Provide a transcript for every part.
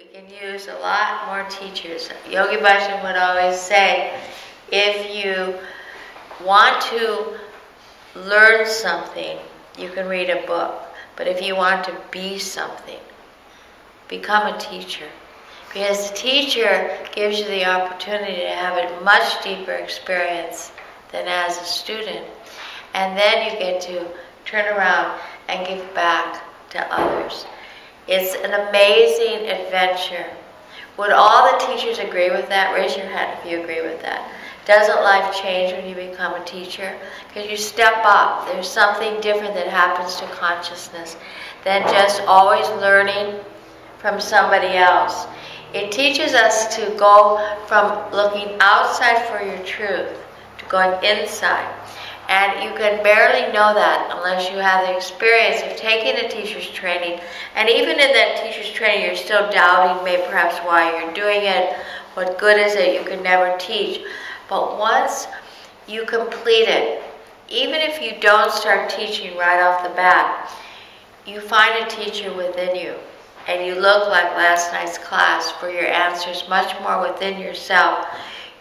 We can use a lot more teachers. Yogi Bhajan would always say, if you want to learn something, you can read a book. But if you want to be something, become a teacher. Because the teacher gives you the opportunity to have a much deeper experience than as a student. And then you get to turn around and give back to others. It's an amazing adventure. Would all the teachers agree with that? Raise your hand if you agree with that. Doesn't life change when you become a teacher? Because you step up. There's something different that happens to consciousness than just always learning from somebody else. It teaches us to go from looking outside for your truth to going inside. And you can barely know that unless you have the experience of taking a teacher's training. And even in that teacher's training, you're still doubting maybe perhaps why you're doing it. What good is it? You can never teach. But once you complete it, even if you don't start teaching right off the bat, you find a teacher within you. And you look like last night's class for your answers much more within yourself.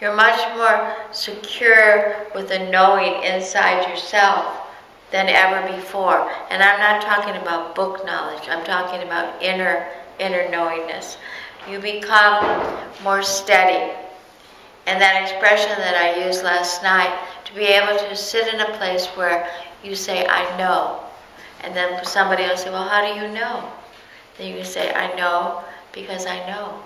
You're much more secure with the knowing inside yourself than ever before. And I'm not talking about book knowledge. I'm talking about inner knowingness. You become more steady. And that expression that I used last night, to be able to sit in a place where you say, I know. And then somebody will say, well, how do you know? Then you can say, I know because I know.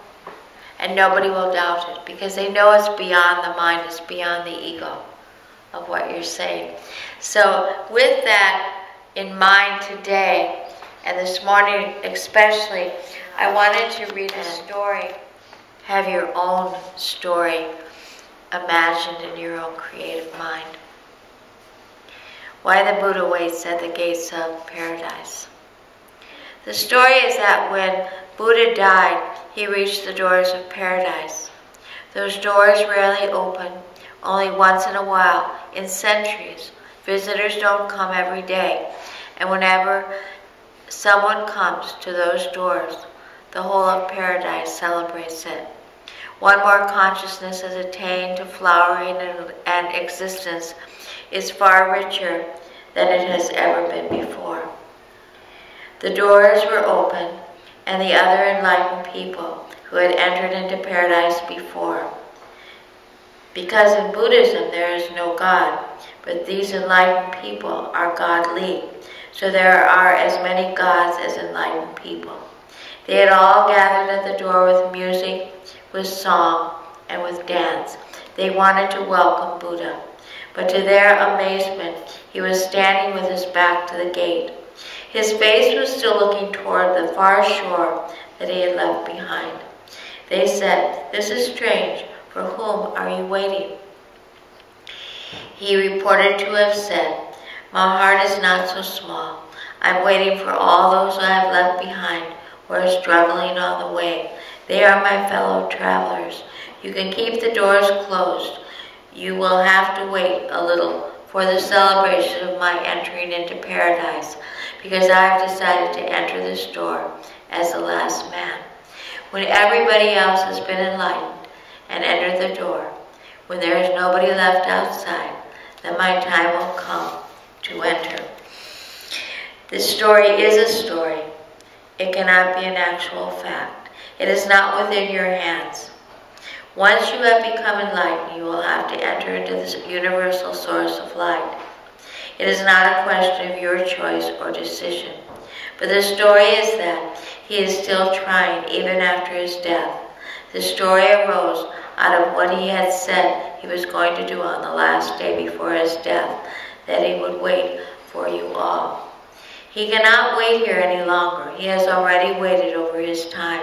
And nobody will doubt it because they know it's beyond the mind, it's beyond the ego of what you're saying. So with that in mind today, and this morning especially, I wanted to read a story. Have your own story imagined in your own creative mind. Why the Buddha waits at the gates of paradise. The story is that when Buddha died, he reached the doors of paradise. Those doors rarely open, only once in a while, in centuries. Visitors don't come every day, and whenever someone comes to those doors, the whole of paradise celebrates it. One more consciousness has attained to flowering and existence is far richer than it has ever been before. The doors were open, and the other enlightened people who had entered into paradise before. Because in Buddhism there is no God, but these enlightened people are godly, so there are as many gods as enlightened people. They had all gathered at the door with music, with song, and with dance. They wanted to welcome Buddha, but to their amazement, he was standing with his back to the gate. His face was still looking toward the far shore that he had left behind. They said, "This is strange. For whom are you waiting?" He reported to have said, "My heart is not so small. I'm waiting for all those I have left behind who are struggling on the way. They are my fellow travelers. You can keep the doors closed. You will have to wait a little for the celebration of my entering into paradise, because I have decided to enter this door as the last man. When everybody else has been enlightened and entered the door, when there is nobody left outside, then my time will come to enter." This story is a story. It cannot be an actual fact. It is not within your hands. Once you have become enlightened, you will have to enter into this universal source of light. It is not a question of your choice or decision. But the story is that he is still trying even after his death. The story arose out of what he had said he was going to do on the last day before his death, that he would wait for you all. He cannot wait here any longer. He has already waited over his time.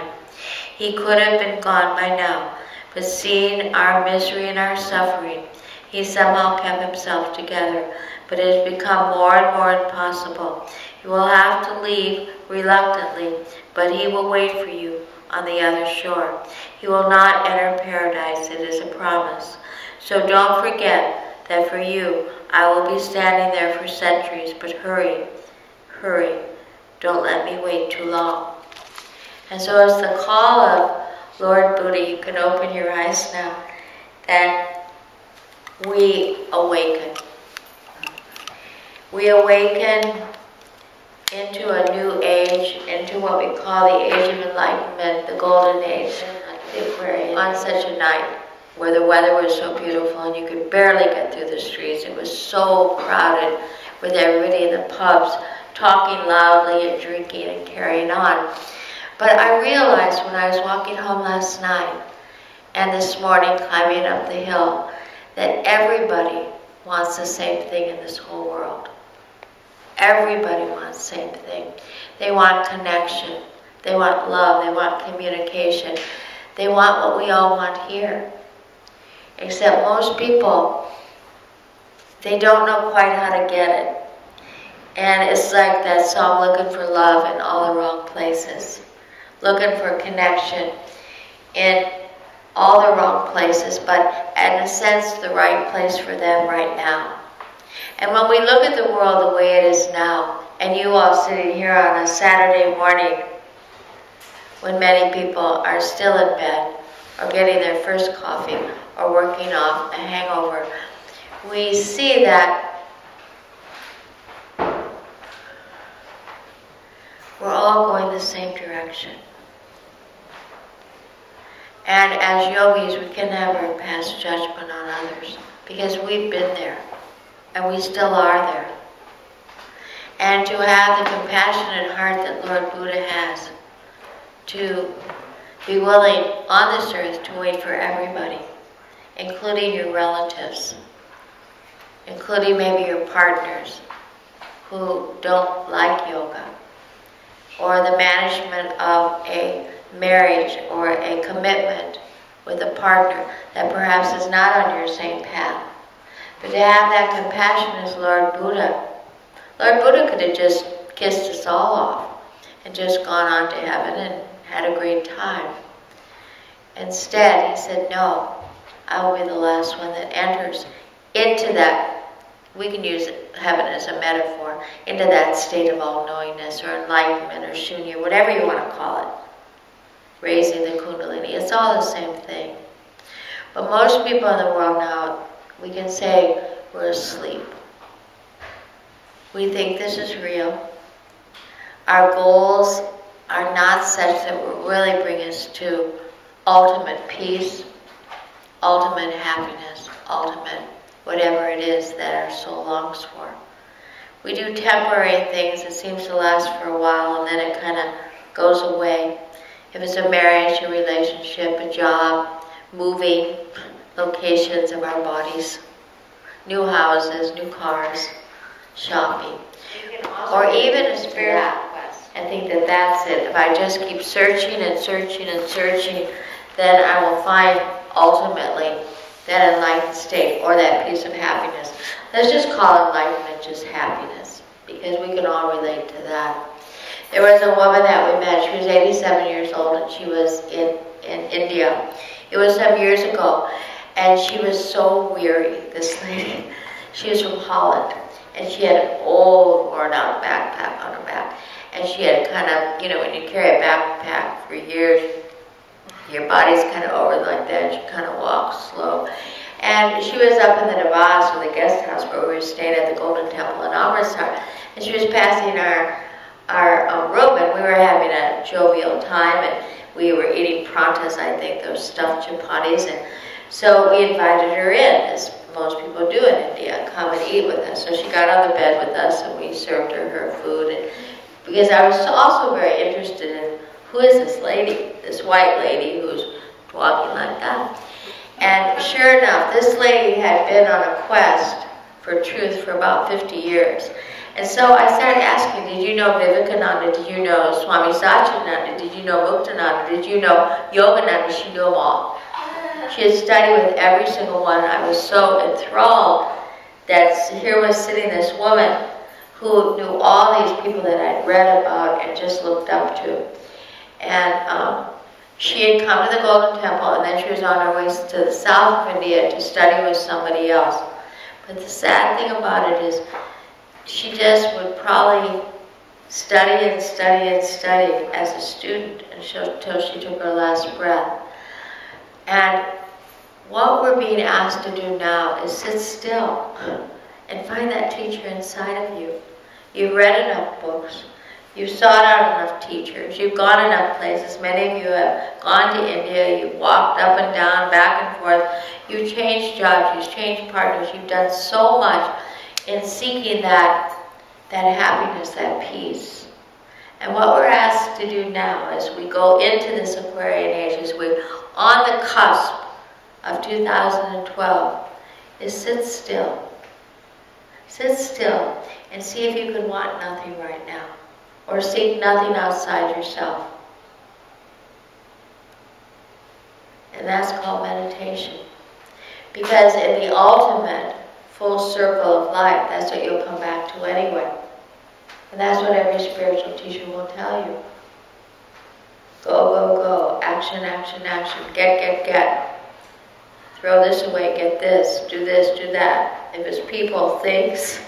He could have been gone by now, but seeing our misery and our suffering, he somehow kept himself together. But it has become more and more impossible. He will have to leave reluctantly, but he will wait for you on the other shore. He will not enter paradise, it is a promise. So don't forget that for you, I will be standing there for centuries, but hurry, hurry, don't let me wait too long. And so it's the call of Lord Buddha. You can open your eyes now, that we awaken. We awaken into a new age, into what we call the Age of Enlightenment, the Golden Age. We're on such a night where the weather was so beautiful and you could barely get through the streets. It was so crowded with everybody in the pubs talking loudly and drinking and carrying on. But I realized when I was walking home last night and this morning climbing up the hill that everybody wants the same thing in this whole world. Everybody wants the same thing. They want connection. They want love. They want communication. They want what we all want here. Except most people, they don't know quite how to get it. And it's like that song, looking for love in all the wrong places. Looking for connection in all the wrong places, but in a sense, the right place for them right now. And when we look at the world the way it is now, and you all sitting here on a Saturday morning, when many people are still in bed, or getting their first coffee, or working off a hangover, we see that we're all going the same direction. And as yogis, we can never pass judgment on others, because we've been there, and we still are there. And to have the compassionate heart that Lord Buddha has, to be willing on this earth to wait for everybody, including your relatives, including maybe your partners who don't like yoga, or the management of a marriage or a commitment with a partner that perhaps is not on your same path. But to have that compassion as Lord Buddha. Lord Buddha could have just kissed us all off and just gone on to heaven and had a great time. Instead, he said, no, I will be the last one that enters into that, we can use heaven as a metaphor, into that state of all-knowingness or enlightenment or shunya, whatever you want to call it. Raising the kundalini, it's all the same thing. But most people in the world now, we can say we're asleep. We think this is real. Our goals are not such that will really bring us to ultimate peace, ultimate happiness, ultimate whatever it is that our soul longs for. We do temporary things that seems to last for a while and then it kind of goes away. If it's a marriage, a relationship, a job, moving, locations of our bodies, new houses, new cars, shopping, or even a spiritual quest. I think that that's it. If I just keep searching and searching and searching, then I will find ultimately that enlightened state or that piece of happiness. Let's just call enlightenment just happiness, because we can all relate to that. There was a woman that we met. She was 87 years old and she was in India. It was some years ago, and she was so weary, this lady. She was from Holland, and she had an old, worn-out backpack on her back. And she had kind of, you know, when you carry a backpack for years, your body's kind of over like that. You kind of walk slow. And she was up in the Navas, or the guest house where we were staying at the Golden Temple in Amritsar. And she was passing our room, and we were having a jovial time, and we were eating prantas, I think, those stuffed chapatis. And so we invited her in, as most people do in India, come and eat with us. So she got on the bed with us, and we served her food. And because I was also very interested in who is this lady, this white lady who's walking like that. And sure enough, this lady had been on a quest for truth for about 50 years. And so I started asking, did you know Vivekananda? Did you know Swami Satchidananda? Did you know Muktananda? Did you know Yogananda? She knew them all. She had studied with every single one. I was so enthralled that here was sitting this woman who knew all these people that I'd read about and just looked up to. And she had come to the Golden Temple, and then she was on her way to the south of India to study with somebody else. But the sad thing about it is she just would probably study and study and study as a student until she took her last breath. And what we're being asked to do now is sit still and find that teacher inside of you. You've read enough books. You've sought out enough teachers. You've gone enough places. Many of you have gone to India. You've walked up and down, back and forth. You've changed jobs. You've changed partners. You've done so much in seeking that happiness, that peace. And what we're asked to do now as we go into this Aquarian age, as we're on the cusp of 2012, is sit still. Sit still and see if you can want nothing right now, or seek nothing outside yourself. And that's called meditation. Because in the ultimate full circle of life, that's what you'll come back to anyway. And that's what every spiritual teacher will tell you. Go, go, go. Action, action, action. Get, get, get. Throw this away, get this, do that. If it's people, things.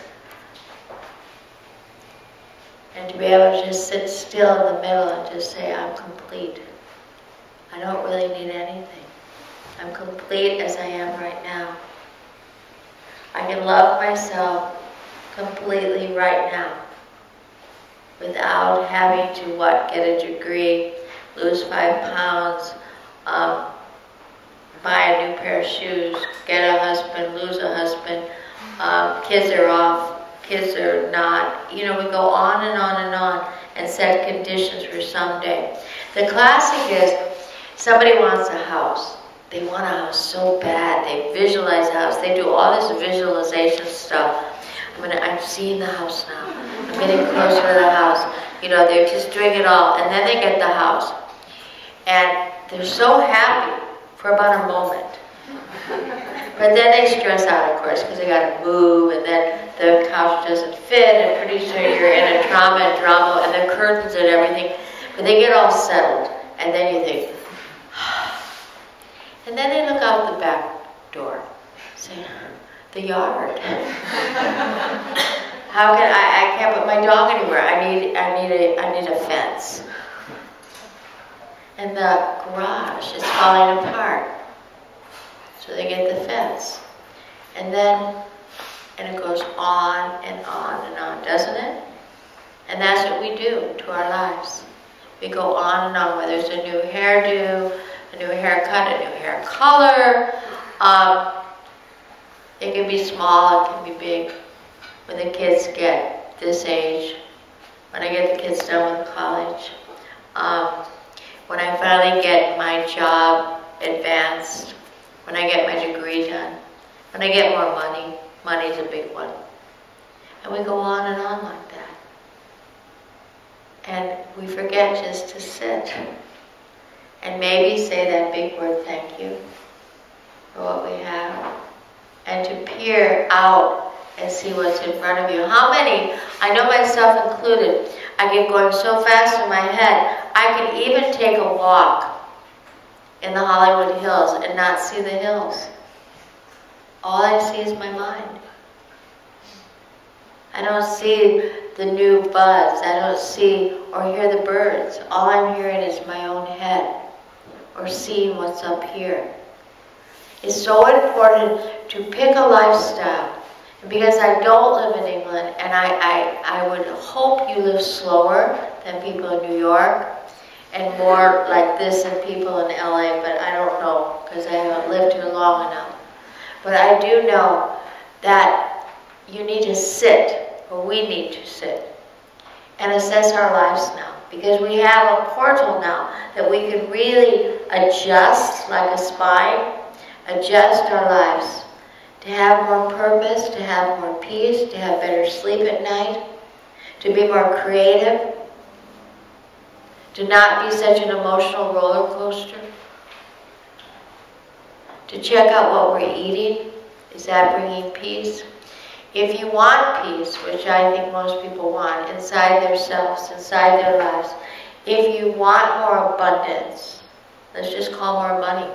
And to be able to just sit still in the middle and just say, I'm complete. I don't really need anything. I'm complete as I am right now. I can love myself completely right now without having to, get a degree, lose 5 pounds, buy a new pair of shoes, get a husband, lose a husband, kids are off, kids are not. You know, we go on and on and on and set conditions for someday. The classic is somebody wants a house. They want a house so bad. They visualize a house. They do all this visualization stuff. I'm seeing the house now. I'm getting closer to the house. You know, they're just doing it all. And then they get the house. And they're so happy for about a moment. But then they stress out, of course, because they got to move, and then the couch doesn't fit, and pretty soon you're in a trauma and drama, and the curtains and everything. But they get all settled, and then you think, and then they look out the back door, say, the yard. How can I can't put my dog anywhere. I need a fence. And the garage is falling apart. So they get the fence. And it goes on and on and on, doesn't it? And that's what we do to our lives. We go on and on, whether it's a new hairdo, a new haircut, a new hair color. It can be small, it can be big. When the kids get this age, when I get the kids done with college, when I finally get my job advanced, when I get my degree done, when I get more money, money's a big one. And we go on and on like that. And we forget just to sit. And maybe say that big word, thank you, for what we have. And to peer out and see what's in front of you. How many, I know myself included, I get going so fast in my head, I can even take a walk in the Hollywood Hills and not see the hills. All I see is my mind. I don't see the new buds. I don't see or hear the birds. All I'm hearing is my own head or seeing what's up here. It's so important to pick a lifestyle. And because I don't live in England, and I would hope you live slower than people in New York, and more like this than people in LA, but I don't know, because I haven't lived here long enough. But I do know that you need to sit, or we need to sit, and assess our lives now. Because we have a portal now that we can really adjust like a spine, adjust our lives to have more purpose, to have more peace, to have better sleep at night, to be more creative, to not be such an emotional roller coaster, to check out what we're eating. Is that bringing peace? If you want peace, which I think most people want, inside themselves, inside their lives, if you want more abundance, let's just call more money.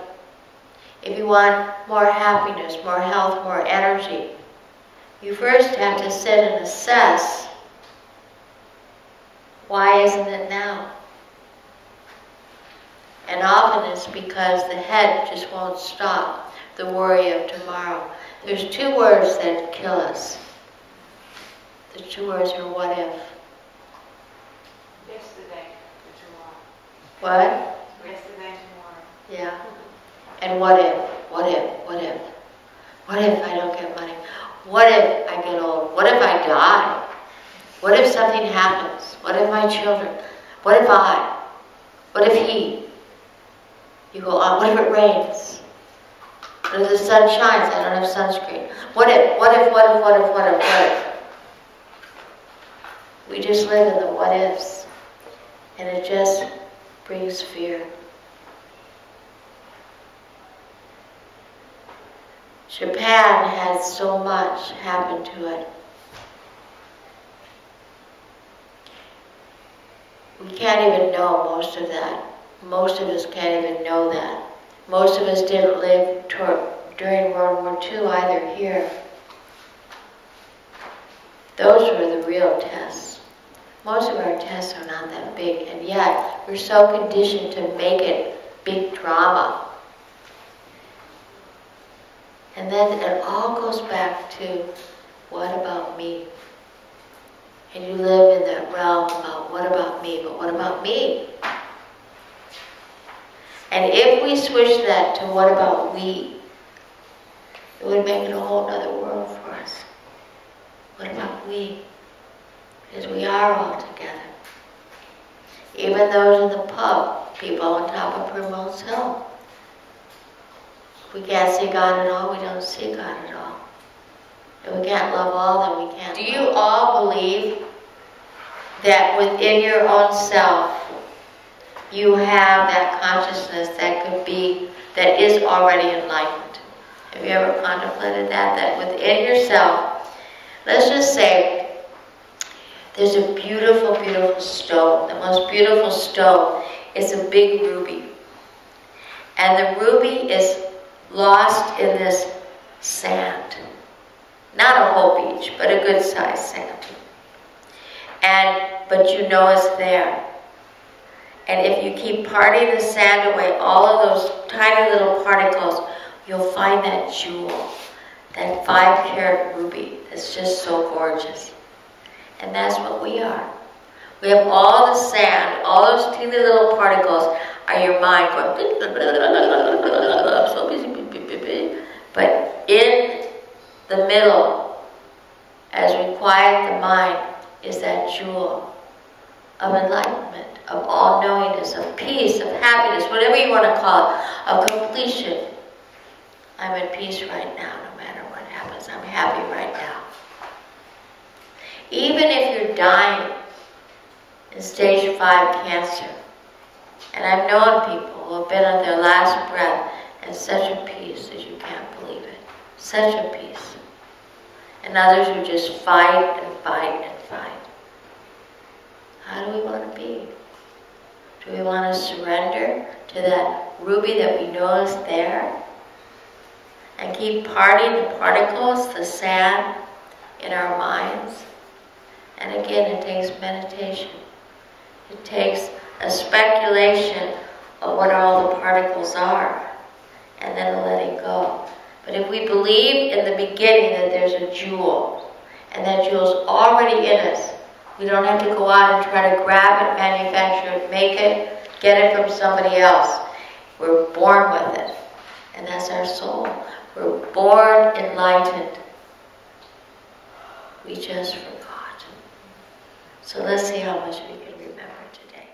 If you want more happiness, more health, more energy, you first have to sit and assess Why isn't it now? And often it's because the head just won't stop the worry of tomorrow. There's two words that kill us. The two words are what if. Yesterday to tomorrow. What? Yesterday, tomorrow. Yeah. And what if? What if? What if? What if I don't get money? What if I get old? What if I die? What if something happens? What if my children? What if I? What if he? You go on. What if it rains? What if the sun shines? I don't have sunscreen. What if? What if? What if? What if? What if? What if? We just live in the what ifs. And it just brings fear. Japan had so much happen to it. We can't even know most of that. Most of us can't even know that. Most of us didn't live during World War II either here. Those were the real tests. Most of our tests are not that big, and yet we're so conditioned to make it big drama. And then it all goes back to, what about me? And you live in that realm about, what about me? But what about me? And if we switch that to what about we, it would make it a whole other world for us. What about we? Because we are all together. Even those in the pub, people on top of Primrose Hill. If we can't see God at all, we don't see God at all. If we can't love all, then we can't. Do you all believe that within your own self, you have that consciousness that could be, that is already enlightened? Have you ever contemplated that? That within yourself, let's just say, there's a beautiful, beautiful stone. The most beautiful stone is a big ruby. And the ruby is lost in this sand. Not a whole beach, but a good sized sand. But you know it's there. And if you keep parting the sand away, all of those tiny little particles, you'll find that jewel, that 5-carat ruby that's just so gorgeous. And that's what we are. We have all the sand, all those teeny little particles are your mind going, I'm so busy. But in the middle, as we quiet the mind, is that jewel of enlightenment, of all-knowingness, of peace, of happiness, whatever you want to call it, of completion. I'm at peace right now, no matter what happens. I'm happy right now. Even if you're dying in stage 5 cancer, and I've known people who have been on their last breath and such a peace that you can't believe it. Such a peace. And others who just fight and fight and fight. How do we want to be? Do we want to surrender to that ruby that we know is there? And keep parting the particles, the sand, in our minds? And again, it takes meditation. It takes a speculation of what all the particles are, and then a letting go. But if we believe in the beginning that there's a jewel, and that jewel's already in us, we don't have to go out and try to grab it, manufacture it, make it, get it from somebody else. We're born with it. And that's our soul. We're born enlightened. We just forgot. So let's see how much we can remember today.